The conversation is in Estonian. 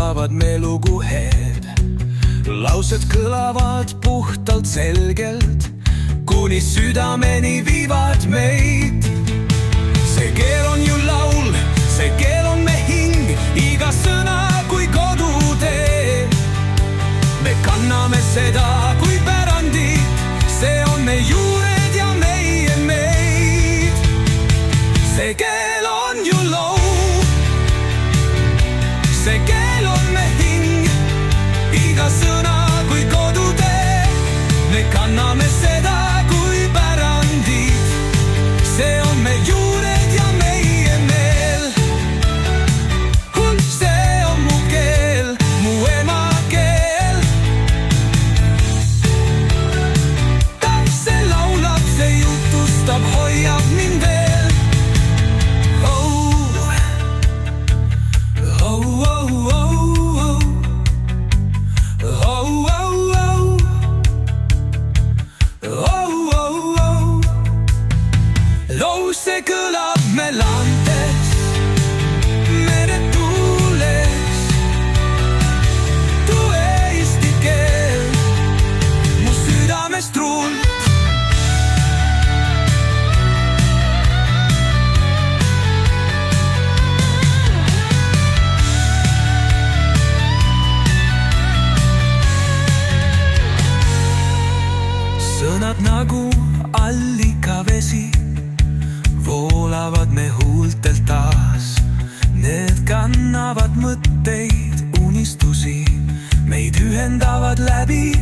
laulavad me luguheed. Laused kõlavad puhtalt selgelt, kuni südameni viivad meid. See keel on ju laul, see keel on me hing, iga sõna kui kodutee. Me kanname seda kui pärandit, see on me juured ja meie meid. See keel on ju loo, see keel on me hing, iga sõna kui kodutee. Me kanname seda kui pärandit, see on me juured ja meie meel. See on mu keel, mu emakeel. See laulab, see jutustab, hoiab mind veel. Oh, oh, oh, oh, oh, oh, oh. Loo see kõlab me landes, meretuules. Tuu eesti keel mu südamest ruult. Sõnad nagu allikavesi voolavad me huultelt taas. Need kannavad mõtteid, unistusi, meid ühendavad läbi